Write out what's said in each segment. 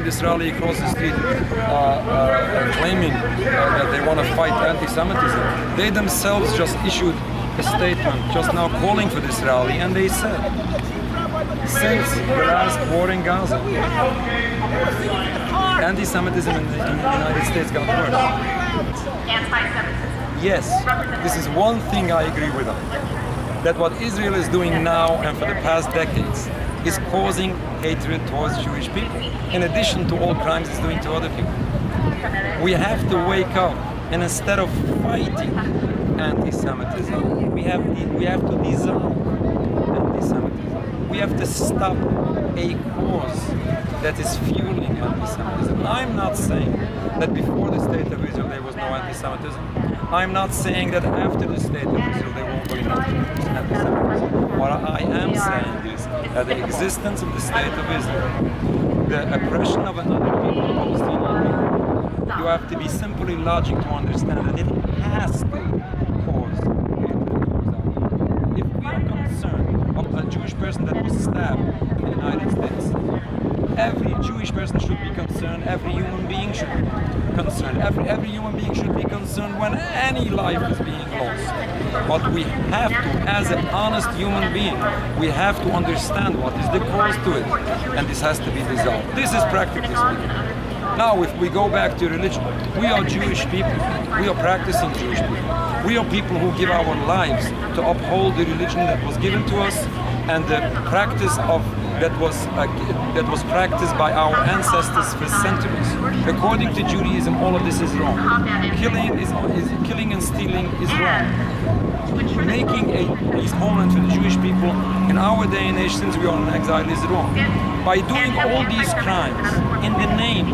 this rally across the street claiming that they want to fight anti-Semitism, they themselves just issued a statement just now calling for this rally, and they said, since the last war in Gaza, anti-Semitism in the United States got worse. Anti-Semitism. Yes, this is one thing I agree with them. That what Israel is doing now and for the past decades is causing hatred towards Jewish people, in addition to all crimes it's doing to other people. We have to wake up, and instead of fighting anti-Semitism, we have to dissolve anti-Semitism. We have to stop a cause that is fueling anti-Semitism. I'm not saying that before the State of Israel there was no anti-Semitism. I'm not saying that after the State of Israel there won't be no anti-Semitism. What I am saying is that the existence of the State of Israel, the oppression of another people, Palestinian people, you have to be simply logic to understand that it has to cause hatred. If we are concerned of a Jewish person that was stabbed in the United States, every Jewish person should be concerned, every human being should be concerned, every human being should be concerned when any life is being lost. But we have to, as an honest human being, we have to understand what is the cause to it, and this has to be dissolved. This is practically speaking. Now, if we go back to religion, we are Jewish people, we are practicing Jewish people. We are people who give our lives to uphold the religion that was given to us and the practice of that was practiced by our ancestors for centuries. According to Judaism, all of this is wrong. Killing and stealing is wrong. Making a peace homeland for the Jewish people in our day and age, since we are in exile, is wrong. By doing all these crimes in the name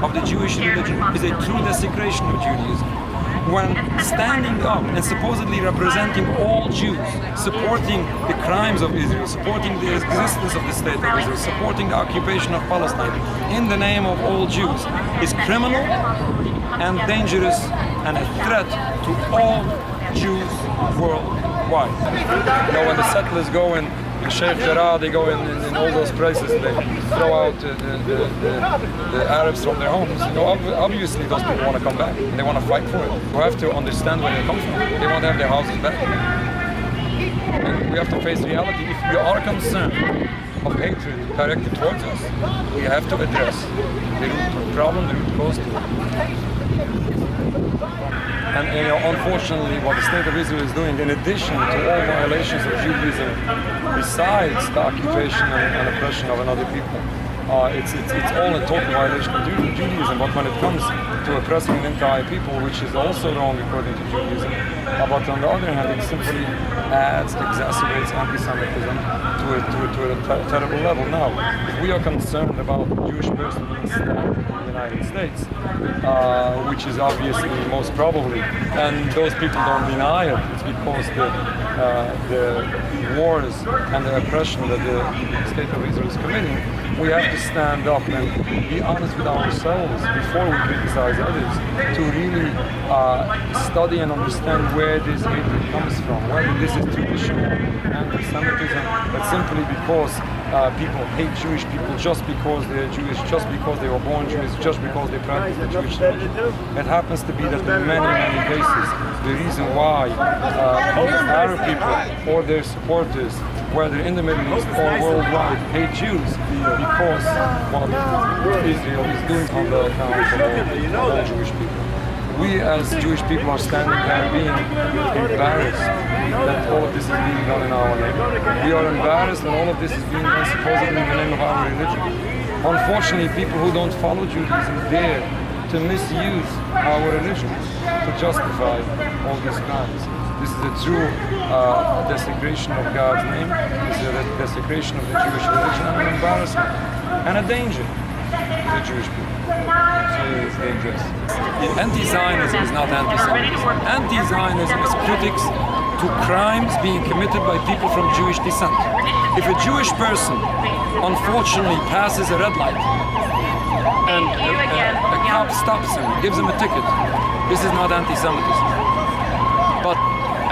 of the Jewish religion is a true desecration of Judaism. When standing up and supposedly representing all Jews, supporting the crimes of Israel, supporting the existence of the State of Israel, supporting the occupation of Palestine in the name of all Jews is criminal and dangerous and a threat to all Jews worldwide. You know, when the settlers go in Sheikh Jarrah, they go in all those places, they throw out the Arabs from their homes. You know, obviously those people want to come back and they want to fight for it. We have to understand where they come from. They want to have their houses back. And we have to face reality. If we are concerned of hatred directed towards us, we have to address the root problem, the root cause to it. And you know, unfortunately, what the State of Israel is doing, in addition to all violations of Judaism, besides the occupation and oppression of another people, it's all a total violation of Judaism. But when it comes to oppressing an entire people, which is also wrong according to Judaism, but on the other hand, it simply exacerbates anti-Semitism to a terrible level. Now, if we are concerned about a Jewish person being stabbed in the United States, which is obviously most probably, and those people don't deny it, it's because the wars and the oppression that the State of Israel is committing, we have to stand up and be honest with ourselves before we criticize others, to really study and understand where this hatred comes from, whether this is traditional anti-Semitism, but simply because people hate Jewish people just because they're Jewish, just because they were born Jewish, just because they practice the Jewish religion. It happens to be that in many, many cases, the reason why Arab people or their supporters, whether in the Middle East or worldwide, hate Jews, because what Israel is doing on the account of all Jewish people. We as Jewish people are standing there being embarrassed that all of this is being done in our name. We are embarrassed that all of this is being done supposedly in the name of our religion. Unfortunately, people who don't follow Judaism dare to misuse our religion to justify all these crimes. This is a true desecration of God's name. This is a desecration of the Jewish religion and an embarrassment and a danger to the Jewish people. It's dangerous. Anti-Zionism is not anti-Semitism. Anti-Zionism is critics to crimes being committed by people from Jewish descent. If a Jewish person unfortunately passes a red light and a cop stops him, gives him a ticket, this is not anti-Semitism. But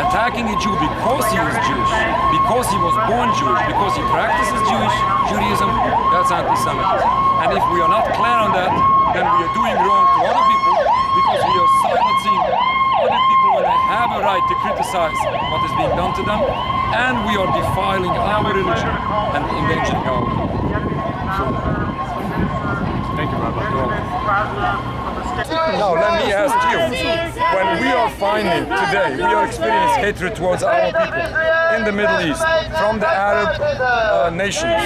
attacking a Jew because he was Jewish, because he was born Jewish, because he practices Judaism, that's anti-Semitism. And if we are not clear on that, then we are doing wrong to other people because we are silencing other people when they have a right to criticize what is being done to them, and we are defiling our religion and endangering our people. Thank you, Rabbi. Now, let me ask you, when we are finding today, we are experiencing hatred towards our people in the Middle East from the Arab nations,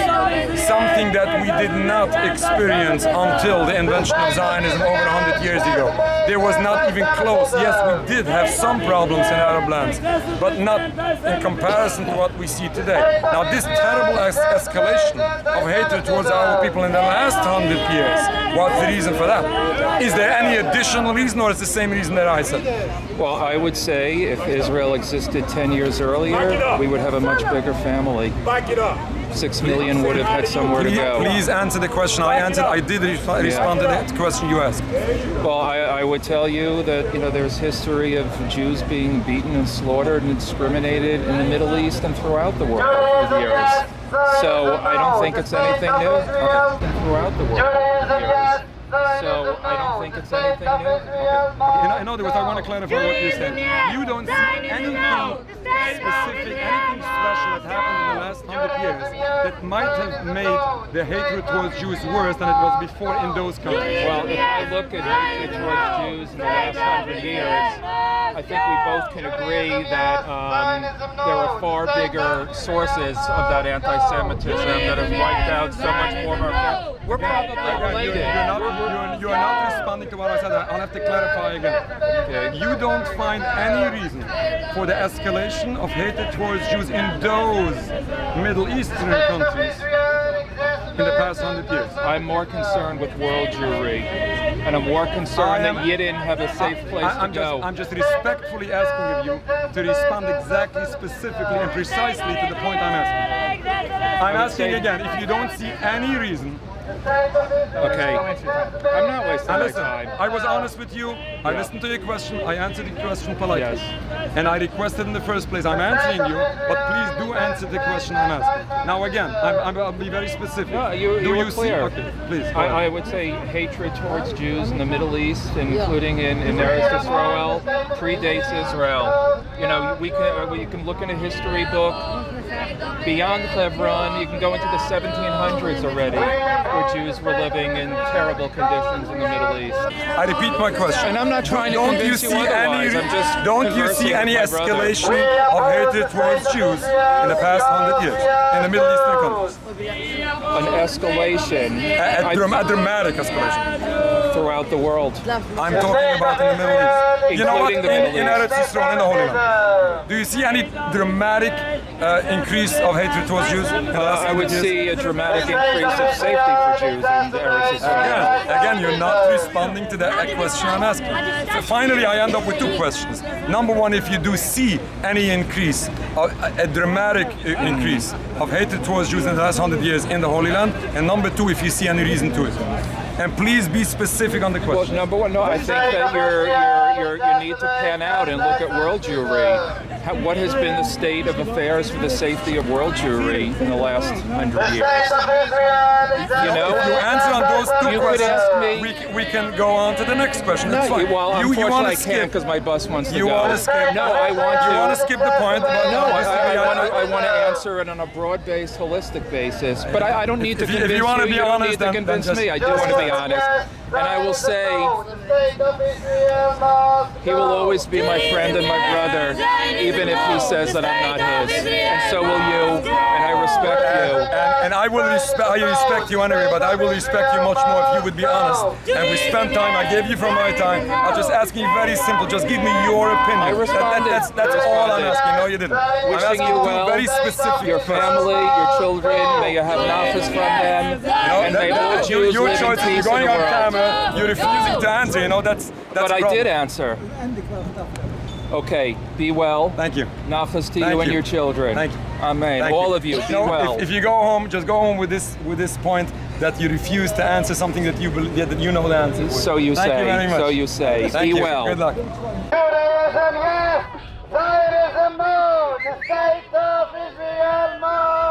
something that we did not experience until the invention of Zionism over 100 years ago. There was not even close. Yes, we did have some problems in Arab lands, but not in comparison to what we see today. Now, this terrible escalation of hatred towards our people in the last 100 years, what's the reason for that? Is there any additional reason, or is the same reason that I said? Well, I would say if Israel existed 10 years earlier, we would have a much bigger family. 6 million would have had somewhere to go. Please answer the question I answered. I did respond to the question you asked. Well, I would tell you that there's history of Jews being beaten and slaughtered and discriminated in the Middle East and throughout the world over the years. So I don't think it's anything new. Okay. Throughout the world over the years. So I don't think it's anything new. Okay. In other words, I want to clarify what you said. You don't see anything specific, anything special that happened in the last 100 years that might have made the hatred towards Jews worse than it was before in those countries. Well, if I look at hatred towards Jews in the last 100 years, I think we both can agree that there are far bigger sources of that anti-Semitism that have wiped out so much more of our... We're probably related. You are not responding to what I said. I'll have to clarify again. Okay. You don't find any reason for the escalation of hatred towards Jews in those Middle Eastern countries in the past 100 years. I'm more concerned with world Jewry, and I'm more concerned that Yidden have a safe place to go. I'm just respectfully asking of you to respond exactly, specifically, and precisely to the point I'm asking. I'm asking again, if you don't see any reason. Okay, I'm not wasting my time. I was honest with you. I listened to your question. I answered your question politely. Yes. And I requested in the first place. I'm answering you, but please do answer the question I'm asking. Now again, I'll be very specific. No, you were clear. Okay, please. I would say hatred towards Jews in the Middle East, including in Eretz Israel, predates Israel. You can look in a history book beyond Hebron. You can go into the 1700s already, where Jews were living in terrible conditions in the Middle East. I repeat my question. And I'm not trying to convince you otherwise. Don't you see any escalation of hatred towards Jews in the past 100 years in the Middle Eastern countries? An escalation. A dramatic escalation. Throughout the world. I'm talking about in the Middle East. You know what? Including the Middle East. In Eretz Israel, in the Holy Land. Do you see any dramatic increase of hatred towards Jews? I would see a dramatic increase of safety for Jews in Eretz Israel. Again, you're not responding to the question I'm asking. So finally, I end up with two questions. Number one, if you do see any increase, a dramatic increase of hatred towards Jews in the last 100 years in the Holy Land, and number two, if you see any reason to it. And please be specific on the question. Well, number one, no, I think that you need to pan out and look at world Jewry. What has been the state of affairs for the safety of world Jewry in the last 100 years? If you answer on those two questions, we can go on to the next question. That's fine. Well, unfortunately I can't because my bus wants to go. You want to skip? No, I want to. You want to skip the point? I want to answer it on a broad-based, holistic basis. But I don't need to convince you. You don't need to convince me. I do want to be honest. And I will say, he will always be my friend and my brother, even if he says that I'm not his. And so will you, and I respect you. And I respect you anyway, but I will respect you much more if you would be honest. And we spent time, I gave you from my time. I'm just asking you very simple, just give me your opinion. I responded. That's all I'm asking. No, you didn't. Wishing you well, very specific your family, your children, may you have nafas from them, and may all Jews live in peace in the world. You're refusing to answer, that's But I did answer. Okay, be well. Thank you. Nafas to you and your children. Thank you. Amen. Thank all you. of you, be well. If you go home, just go home with this point that you refuse to answer something that you believe, that you know the answer. So you say. Thank you very much. So you say. Thank be you. well. Good luck. Zionism, state of Israel must